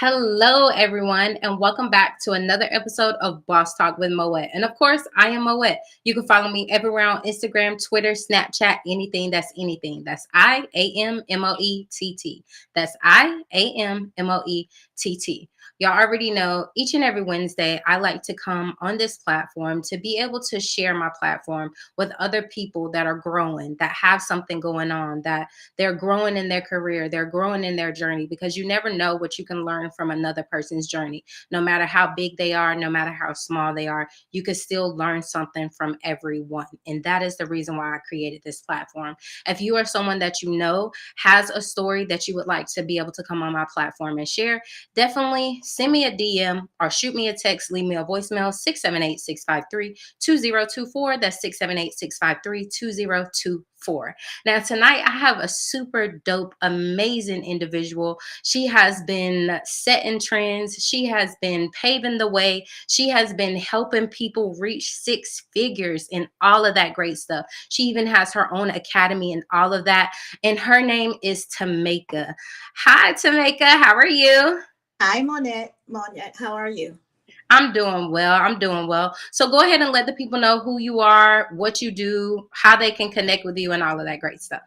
Hello, everyone, and welcome back to another episode of Boss Talk with Moet. And of course, I am Moet. You can follow me everywhere on Instagram, Twitter, Snapchat, anything that's anything. That's IAMMOETT. That's IAMMOETT. Y'all already know each and every Wednesday, I like to come on this platform to be able to share my platform with other people that are growing, that have something going on, that they're growing in their career, they're growing in their journey, because you never know what you can learn from another person's journey. No matter how big they are, no matter how small they are, you can still learn something from everyone. And that is the reason why I created this platform. If you are someone that you know has a story that you would like to be able to come on my platform and share, definitely send me a DM or shoot me a text, leave me a voicemail, 678-653-2024. That's 678-653-2024. Now, tonight I have a super dope, amazing individual. She has been setting trends. She has been paving the way. She has been helping people reach six figures and all of that great stuff. She even has her own academy and all of that. And her name is Tameka. Hi, Tameka. How are you? Hi, Monette. Monette, how are you? I'm doing well. I'm doing well. So go ahead and let the people know who you are, what you do, how they can connect with you, and all of that great stuff.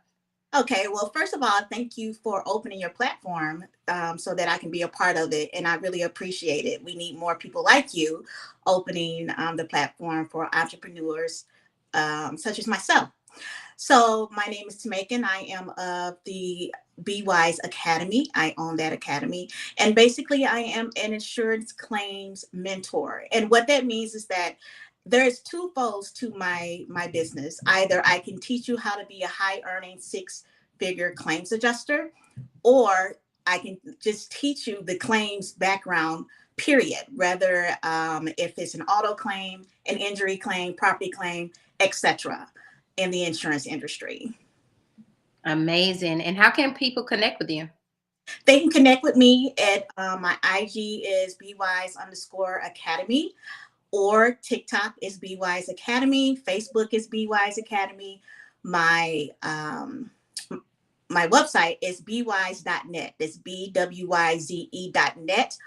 Okay, well, first of all, thank you for opening your platform so that I can be a part of it. And I really appreciate it. We need more people like you opening the platform for entrepreneurs such as myself. So, my name is Tameka, and I am of the Bewyze Academy. I own that academy. And basically, I am an insurance claims mentor. And what that means is that there's two folds to my business. Either I can teach you how to be a high earning six-figure claims adjuster, or I can just teach you the claims background, period. Whether if it's an auto claim, an injury claim, property claim, etc. in the insurance industry. Amazing. And how can people connect with you? They can connect with me at my IG is bwise_academy, or TikTok is Bewyze Academy. Facebook is Bewyze Academy. My my website is bwise.net. It's bwyze.net,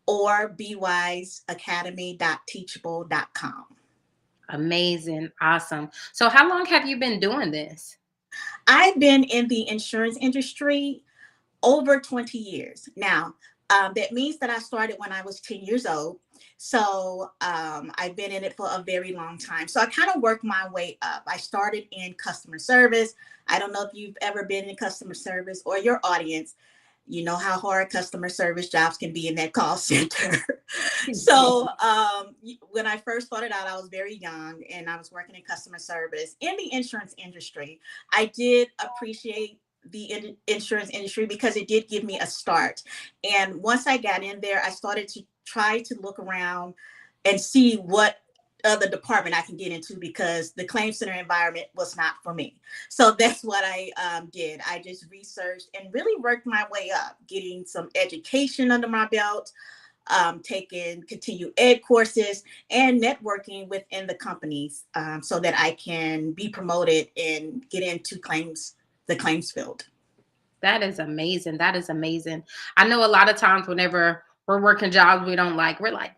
or bwiseacademy.teachable.com. Amazing. Awesome. So how long have you been doing this? I've been in the insurance industry over 20 years. Now, that means that I started when I was 10 years old. So I've been in it for a very long time. So I kind of worked my way up. I started in customer service. I don't know if you've ever been in customer service, or your audience. You know how hard customer service jobs can be in that call center. So when I first started out, I was very young and I was working in customer service in the insurance industry. I did appreciate the insurance industry because it did give me a start. And once I got in there, I started to try to look around and see what other department I can get into, because the claim center environment was not for me. So that's what I did. I just researched and really worked my way up, getting some education under my belt, taking continued ed courses, and networking within the companies, so that I can be promoted and get into the claims field. That is amazing. That is amazing. I know a lot of times whenever we're working jobs we don't like, we're like,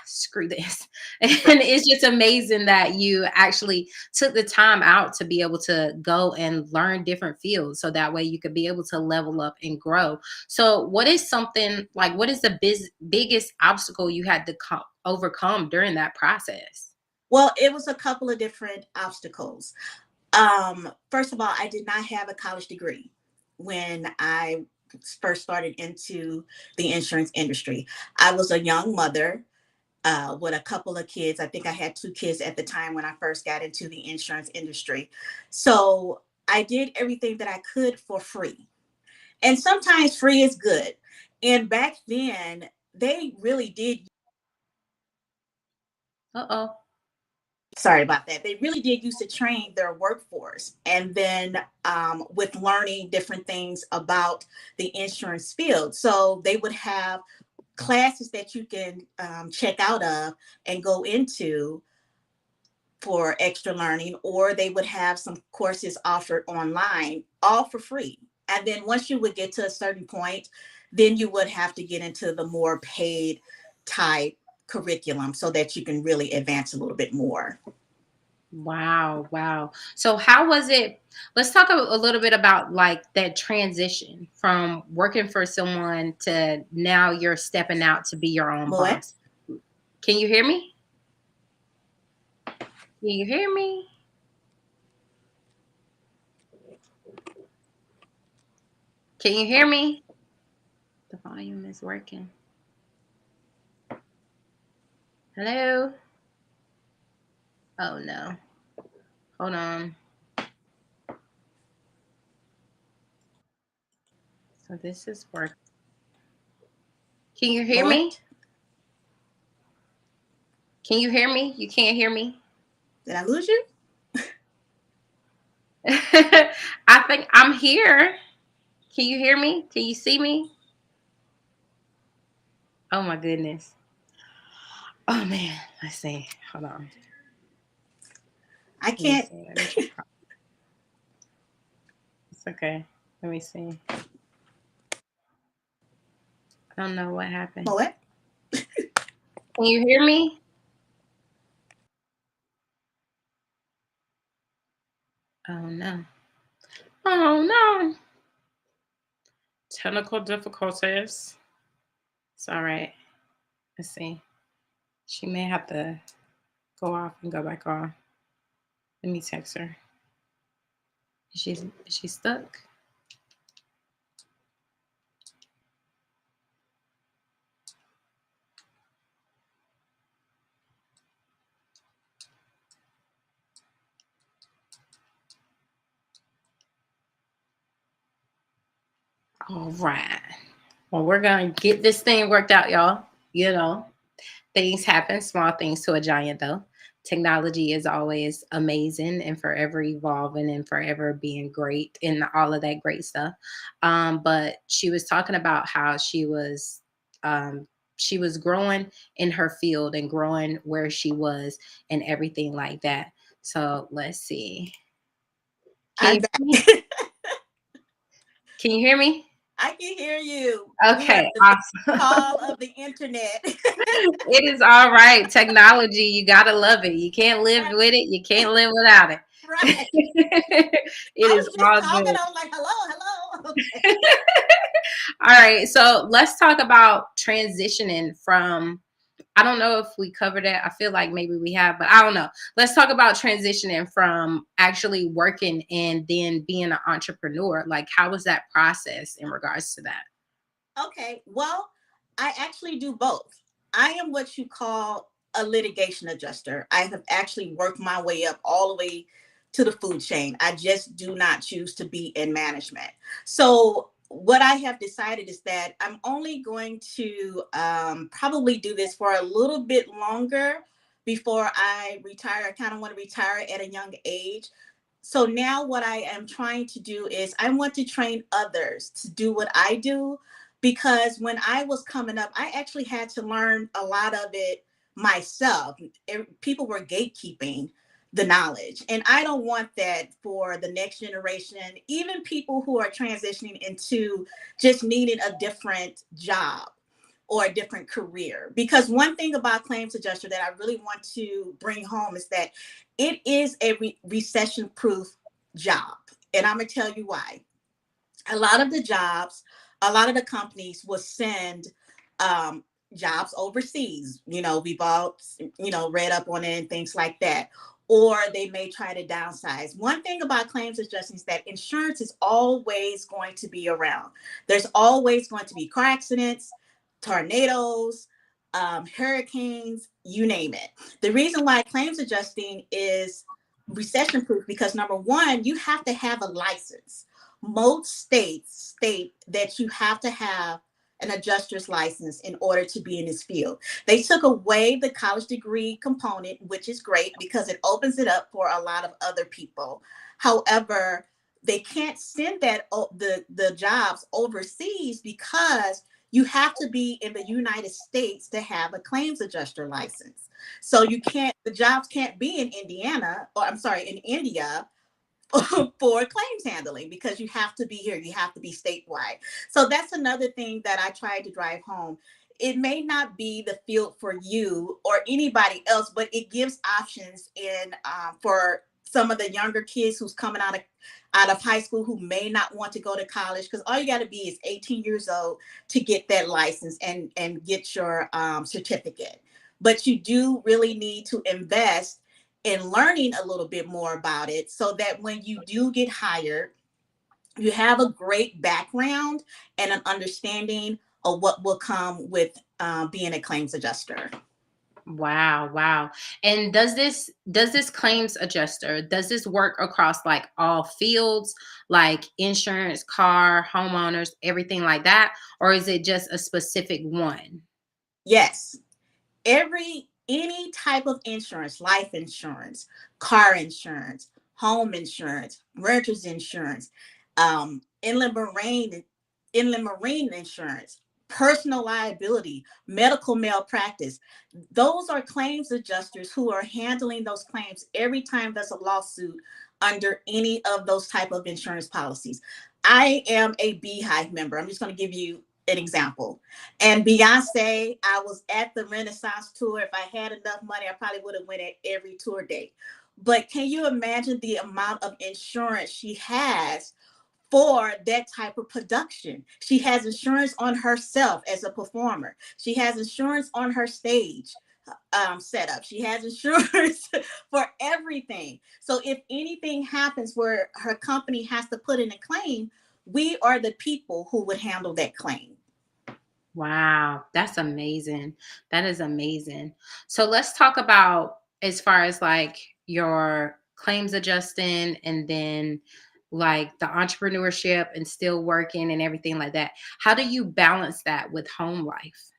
screw this. And it's just amazing that you actually took the time out to be able to go and learn different fields so that way you could be able to level up and grow. So what is something like, what is the biggest obstacle you had to overcome during that process? Well, it was a couple of different obstacles. First of all, I did not have a college degree when I first started into the insurance industry. I was a young mother with a couple of kids. I think I had two kids at the time when I first got into the insurance industry. So I did everything that I could for free. And sometimes free is good. And back then, they really did. Uh-oh. Sorry about that. They really did used to train their workforce. And then with learning different things about the insurance field. So they would have classes that you can check out of and go into for extra learning, or they would have some courses offered online, all for free. And then once you would get to a certain point, then you would have to get into the more paid type curriculum so that you can really advance a little bit more. Wow, wow. So how was it? Let's talk a little bit about like that transition from working for someone to now you're stepping out to be your own What? boss. Can you hear me? Can you hear me? Can you hear me? The volume is working. Hello? Oh no. Hold on. So this is working. Can you hear me? What? Can you hear me? You can't hear me? Did I lose you? I think I'm here. Can you hear me? Can you see me? Oh my goodness. Oh man. Let's see. Hold on. I Let me can't. see. Let me try. It's okay. Let me see. I don't know what happened. What? Can you hear me? Oh no. Oh no. Technical difficulties. It's all right. Let's see. She may have to go off and go back on. Let me text her. Is she stuck? All right. Well, we're gonna get this thing worked out, y'all. You know, things happen, small things to a giant, though. Technology is always amazing and forever evolving and forever being great and all of that great stuff. But she was talking about how she was growing in her field and growing where she was and everything like that. So let's see. Can I'm you back. hear me? Can you hear me? I can hear you. We are Okay, the big awesome. call of the internet. It is all right. Technology, you gotta love it. You can't live with it. You can't live without it. Right. It I is was just all talking. good. I was like, hello, hello. Okay. All right. So let's talk about transitioning from, I don't know if we covered that. I feel like maybe we have, but I don't know. Let's talk about transitioning from actually working and then being an entrepreneur. Like, how was that process in regards to that? Okay. Well, I actually do both. I am what you call a litigation adjuster. I have actually worked my way up all the way to the food chain. I just do not choose to be in management. So, what I have decided is that I'm only going to probably do this for a little bit longer before I retire. I kind of want to retire at a young age. So now what I am trying to do is I want to train others to do what I do, because when I was coming up, I actually had to learn a lot of it myself. People were gatekeeping the knowledge, and I don't want that for the next generation, even people who are transitioning into just needing a different job or a different career. Because one thing about claims adjuster that I really want to bring home is that it is a recession proof job. And I'm going to tell you why. A lot of the jobs, a lot of the companies will send um, jobs overseas. We've all, read up on it and things like that. Or they may try to downsize. One thing about claims adjusting is that insurance is always going to be around. There's always going to be car accidents, tornadoes, hurricanes, you name it. The reason why claims adjusting is recession proof, because number one, you have to have a license. Most states state that you have to have an adjuster's license in order to be in this field. They took away the college degree component, which is great because it opens it up for a lot of other people. However, they can't send the jobs overseas because you have to be in the United States to have a claims adjuster license. So the jobs can't be in Indiana, or I'm sorry, in India, for claims handling, because you have to be here, you have to be statewide. So that's another thing that I try to drive home. It may not be the field for you or anybody else, but it gives options in for some of the younger kids who's coming out of high school who may not want to go to college, because all you got to be is 18 years old to get that license and get your certificate. But you do really need to invest in learning a little bit more about it, so that when you do get hired, you have a great background and an understanding of what will come with being a claims adjuster. Wow, wow. And does this claims adjuster, does this work across like all fields, like insurance, car, homeowners, everything like that, or is it just a specific one? Yes, any type of insurance, life insurance, car insurance, home insurance, renters insurance, um, inland marine, inland marine insurance, personal liability, medical malpractice. Those are claims adjusters who are handling those claims every time there's a lawsuit under any of those type of insurance policies. I am a Beehive member. I'm just going to give you an example. And Beyonce, I was at the Renaissance tour. If I had enough money, I probably would have went at every tour date. But can you imagine the amount of insurance she has for that type of production? She has insurance on herself as a performer. She has insurance on her stage setup. She has insurance for everything. So if anything happens where her company has to put in a claim, we are the people who would handle that claim. Wow, that's amazing. That is amazing. So let's talk about as far as like your claims adjusting and then like the entrepreneurship and still working and everything like that. How do you balance that with home life?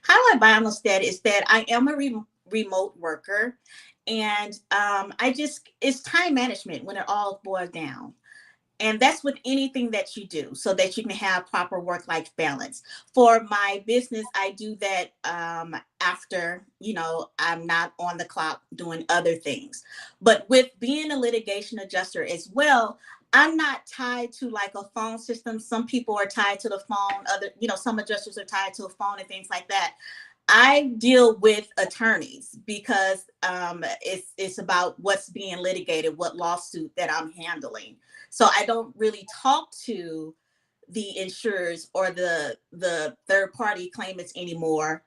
How I balance that is that I am a remote worker, and it's time management when it all boils down. And that's with anything that you do, so that you can have proper work-life balance. For my business, I do that after, I'm not on the clock doing other things. But with being a litigation adjuster as well, I'm not tied to like a phone system. Some people are tied to the phone, some adjusters are tied to a phone and things like that. I deal with attorneys because it's about what's being litigated, what lawsuit that I'm handling. So I don't really talk to the insurers or the third party claimants anymore,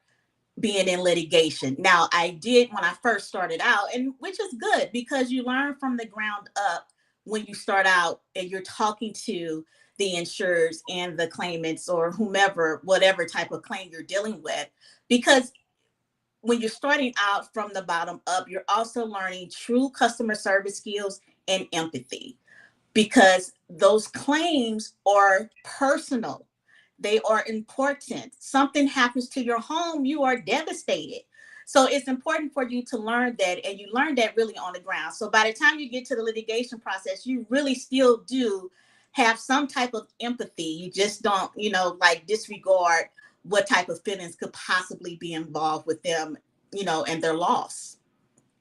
being in litigation. Now, I did when I first started out, and which is good because you learn from the ground up when you start out and you're talking to the insurers and the claimants or whomever, whatever type of claim you're dealing with. Because when you're starting out from the bottom up, you're also learning true customer service skills and empathy, because those claims are personal. They are important. Something happens to your home, you are devastated. So it's important for you to learn that, and you learn that really on the ground. So by the time you get to the litigation process, you really still do have some type of empathy. You just don't, like disregard what type of feelings could possibly be involved with them, and their loss.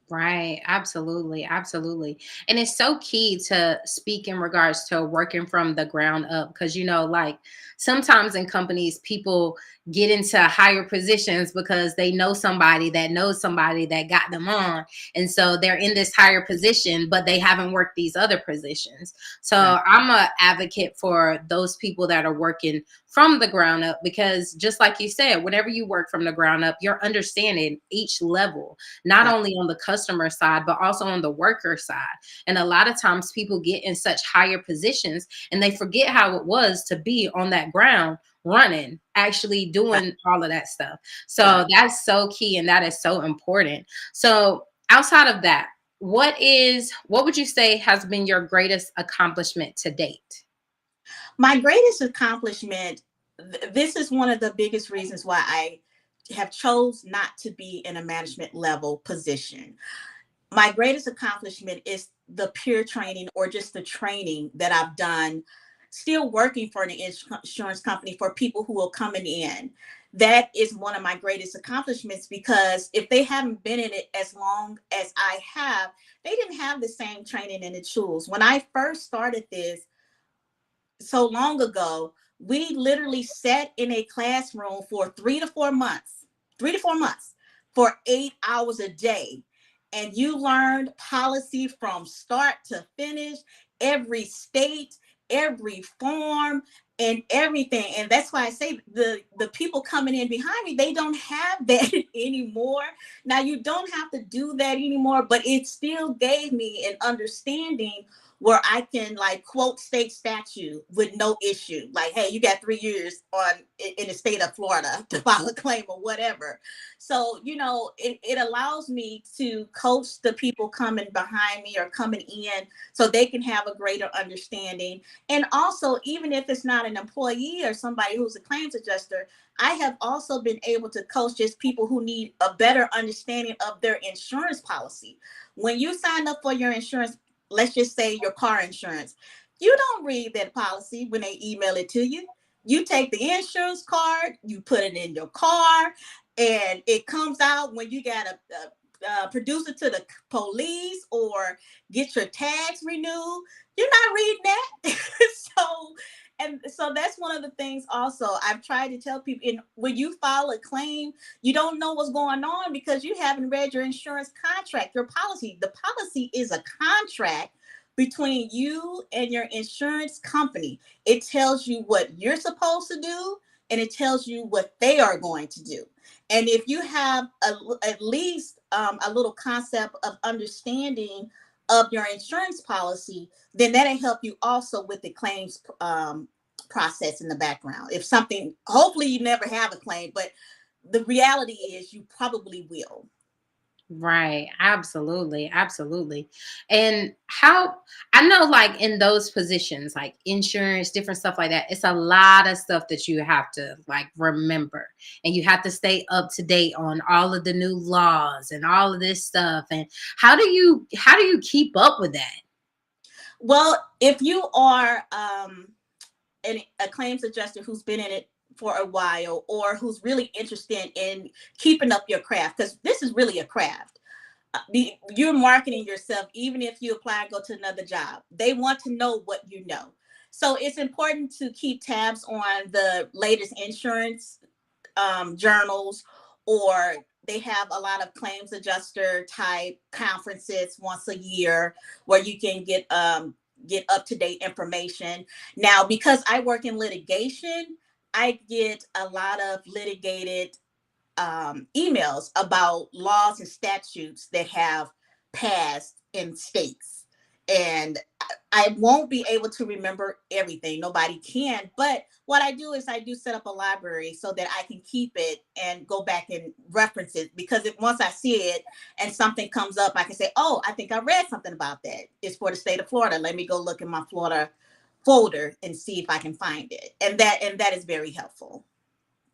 Right. Absolutely. Absolutely. And it's so key to speak in regards to working from the ground up because, like sometimes in companies, people get into higher positions because they know somebody that knows somebody that got them on. And so they're in this higher position, but they haven't worked these other positions. So Right. I'm a advocate for those people that are working from the ground up because just like you said, whenever you work from the ground up, you're understanding each level not Right. only on the customer side, but also on the worker side. And a lot of times people get in such higher positions and they forget how it was to be on that ground running, actually Right. doing all of that stuff. Right. So that's so key and that is so important. So outside of that, what would you say has been your greatest accomplishment to date? My greatest accomplishment, this is one of the biggest reasons why I have chose not to be in a management level position. My greatest accomplishment is the peer training or just the training that I've done still working for an insurance company for people who are coming in. That is one of my greatest accomplishments, because if they haven't been in it as long as I have, they didn't have the same training and the tools. When I first started this so long ago, we literally sat in a classroom for 3 to 4 months, 3 to 4 months, for 8 hours a day. And you learned policy from start to finish, every state, every form, and everything. And that's why I say the people coming in behind me, they don't have that anymore. Now you don't have to do that anymore, but it still gave me an understanding where I can like quote state statute with no issue. Like, hey, you got 3 years on in the state of Florida to file a claim or whatever. So, it allows me to coach the people coming behind me or coming in so they can have a greater understanding. And also, even if it's not an employee or somebody who's a claims adjuster, I have also been able to coach just people who need a better understanding of their insurance policy. When you sign up for your insurance, let's just say your car insurance, you don't read that policy when they email it to you. You take the insurance card, you put it in your car, and it comes out when you got to produce it to the police or get your tags renewed. You're not reading that. So that's one of the things also I've tried to tell people. When you file a claim, you don't know what's going on because you haven't read your insurance contract, your policy. The policy is a contract between you and your insurance company. It tells you what you're supposed to do, and it tells you what they are going to do. And if you have at least a little concept of understanding of your insurance policy, then that'll help you also with the claims process in the background. If something, hopefully you never have a claim, but the reality is you probably will. Right. Absolutely. Absolutely. And how I know, like in those positions, like insurance, different stuff like that, it's a lot of stuff that you have to like remember. And you have to stay up to date on all of the new laws and all of this stuff. And how do you keep up with that? Well, if you are a claims adjuster who's been in it for a while, or who's really interested in keeping up your craft, because this is really a craft. You're marketing yourself. Even if you apply and go to another job, they want to know what you know. So it's important to keep tabs on the latest insurance journals, or they have a lot of claims adjuster type conferences once a year where you can get up to date information. Now, because I work in litigation, I get a lot of litigated emails about laws and statutes that have passed in states. And I won't be able to remember everything. Nobody can. But what I do is I do set up a library so that I can keep it and go back and reference it. Because once I see it and something comes up, I can say, oh, I think I read something about that. It's for the state of Florida. Let me go look in my Florida folder and see if I can find it. And that is very helpful.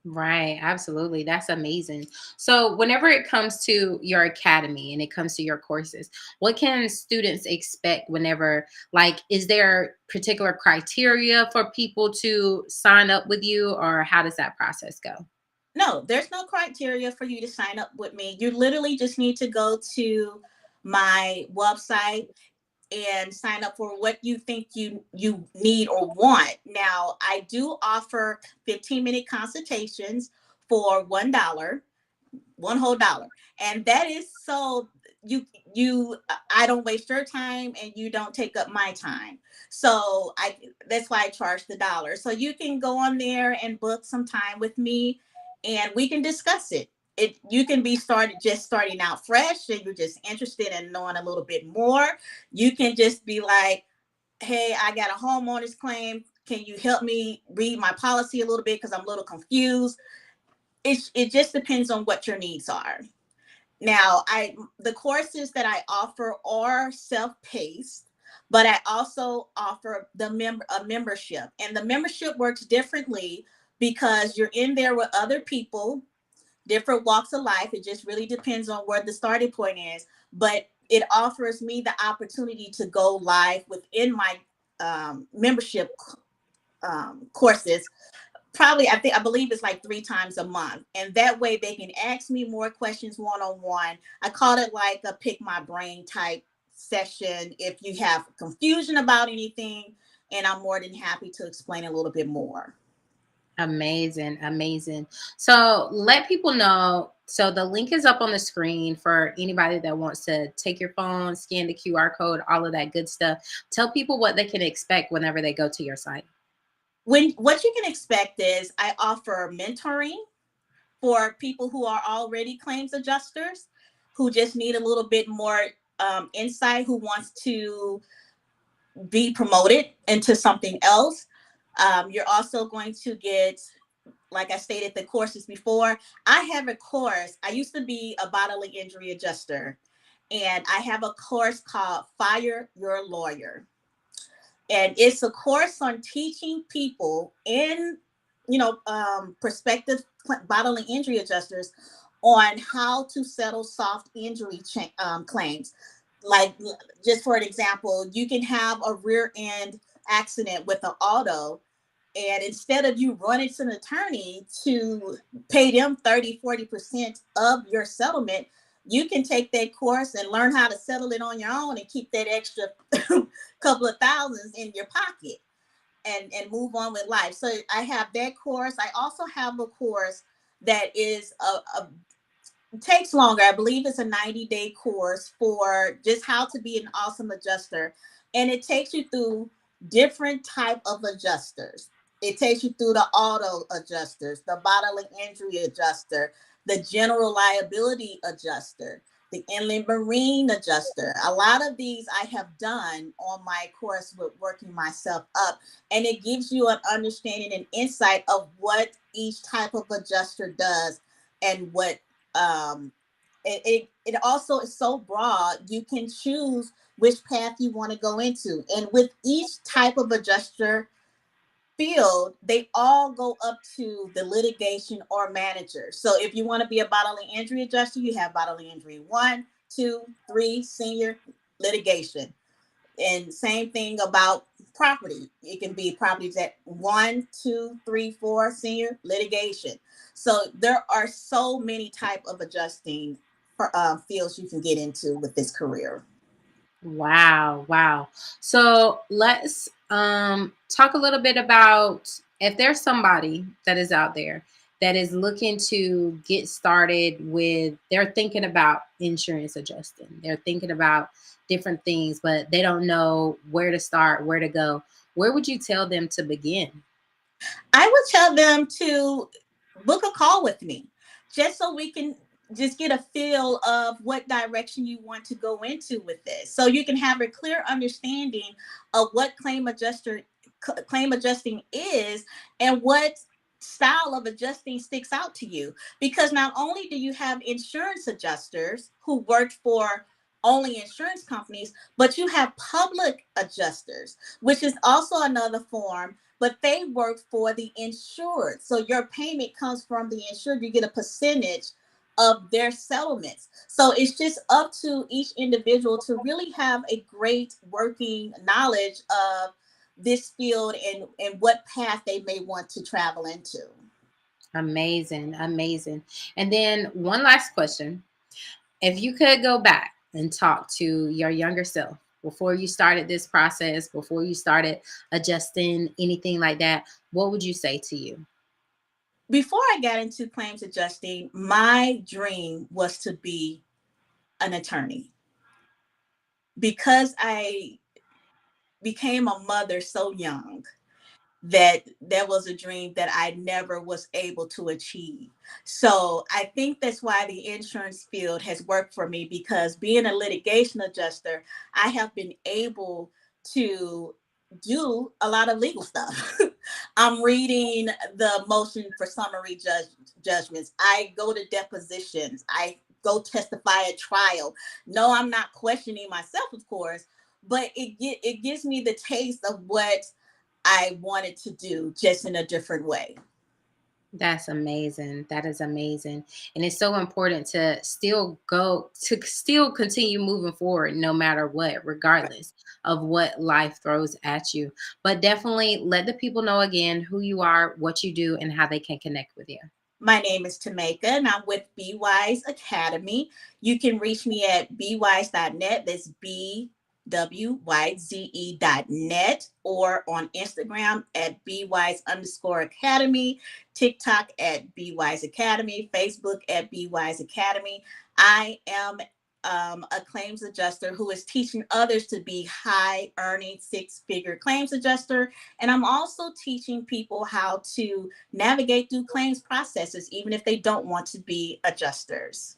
Right, absolutely. That's amazing. So, whenever it comes to your academy and it comes to your courses, what can students expect whenever, like, is there particular criteria for people to sign up with you, or how does that process go? No, there's no criteria for you to sign up with me. You literally just need to go to my website and sign up for what you think you need or want. Now, I do offer 15-minute consultations for $1, one whole dollar. And that is so you I don't waste your time and you don't take up my time. So I that's why I charge the dollar. So you can go on there and book some time with me and we can discuss it. You can be starting out fresh and you're just interested in knowing a little bit more. You can just be like, hey, I got a homeowner's claim. Can you help me read my policy a little bit because I'm a little confused? It just depends on what your needs are. Now, the courses that I offer are self-paced, but I also offer a membership, and the membership works differently because you're in there with other people, different walks of life. It just really depends on where the starting point is, but it offers me the opportunity to go live within my membership courses. Probably, I believe it's like 3 times a month, and that way they can ask me more questions one on one. I call it like a pick my brain type session. If you have confusion about anything, and I'm more than happy to explain a little bit more. Amazing, amazing. So let people know. So the link is up on the screen for anybody that wants to take your phone, scan the QR code, all of that good stuff. Tell people what they can expect whenever they go to your site. When what you can expect is I offer mentoring for people who are already claims adjusters, who just need a little bit more insight, who wants to be promoted into something else. You're also going to get, like I stated, the courses before. I have a course. I used to be a bodily injury adjuster, and I have a course called Fire Your Lawyer. And it's a course on teaching people in, prospective bodily injury adjusters on how to settle soft injury claims. Like, just for an example, you can have a rear end accident with an auto, and instead of you running to an attorney to pay them 30-40% of your settlement, you can take that course and learn how to settle it on your own and keep that extra couple of thousands in your pocket, and move on with life. So I have that course. I also have a course that is a takes longer. I believe it's a 90-day course for just how to be an awesome adjuster. And it takes you through different type of adjusters. It takes you through the auto adjusters, the bodily injury adjuster, the general liability adjuster, the inland marine adjuster. A lot of these I have done on my course with working myself up. And it gives you an understanding and insight of what each type of adjuster does, and what it also is so broad, you can choose which path you want to go into. And with each type of adjuster field, they all go up to the litigation or manager. So if you want to be a bodily injury adjuster, you have bodily injury 1, 2, 3, senior, litigation. And same thing about property. It can be properties at 1, 2, 3, 4, senior, litigation. So there are so many type of adjusting fields you can get into with this career. Wow, wow. So let's talk a little bit about, if there's somebody that is out there that is looking to get started with, they're thinking about insurance adjusting. They're thinking about different things, but they don't know where to start, where to go. Where would you tell them to begin? I would tell them to book a call with me, just so we can just get a feel of what direction you want to go into with this. So you can have a clear understanding of what claim adjusting is, and what style of adjusting sticks out to you. Because not only do you have insurance adjusters who work for only insurance companies, but you have public adjusters, which is also another form, but they work for the insured. So your payment comes from the insured. You get a percentage of their settlements. So it's just up to each individual to really have a great working knowledge of this field, and what path they may want to travel into. Amazing, amazing. And then one last question. If you could go back and talk to your younger self before you started this process, before you started adjusting anything like that, what would you say to you? Before I got into claims adjusting, my dream was to be an attorney. Because I became a mother so young, that was a dream that I never was able to achieve. So I think that's why the insurance field has worked for me, because being a litigation adjuster, I have been able to do a lot of legal stuff. I'm reading the motion for summary judgments. I go to depositions. I go testify at trial. No, I'm not questioning myself, of course, but it gives me the taste of what I wanted to do, just in a different way. That's amazing. That is amazing. And it's so important to still continue moving forward no matter what, regardless of what life throws at you. But definitely let the people know again who you are, what you do, and how they can connect with you. My name is Tameka, and I'm with Bewyze Academy. You can reach me at bwise.net. That's BWYZE.net, or on Instagram at bwise_academy, TikTok at Bewyze Academy, Facebook at Bewyze Academy. I am a claims adjuster who is teaching others to be high earning six-figure claims adjuster. And I'm also teaching people how to navigate through claims processes, even if they don't want to be adjusters.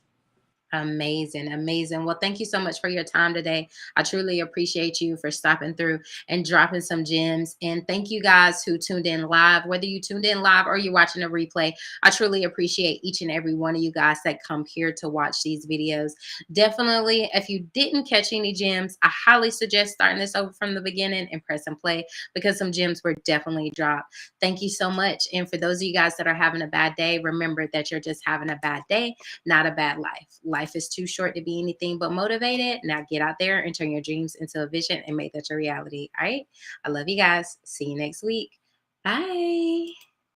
Amazing, amazing. Well, thank you so much for your time today. I truly appreciate you for stopping through and dropping some gems. And thank you guys who tuned in live, whether you tuned in live or you're watching a replay. I truly appreciate each and every one of you guys that come here to watch these videos. Definitely, if you didn't catch any gems, I highly suggest starting this over from the beginning and press and play, because some gems were definitely dropped. Thank you so much. And for those of you guys that are having a bad day, remember that you're just having a bad day, not a bad life. Life is too short to be anything but motivated. Now get out there and turn your dreams into a vision and make that your reality. All right. I love you guys. See you next week. Bye.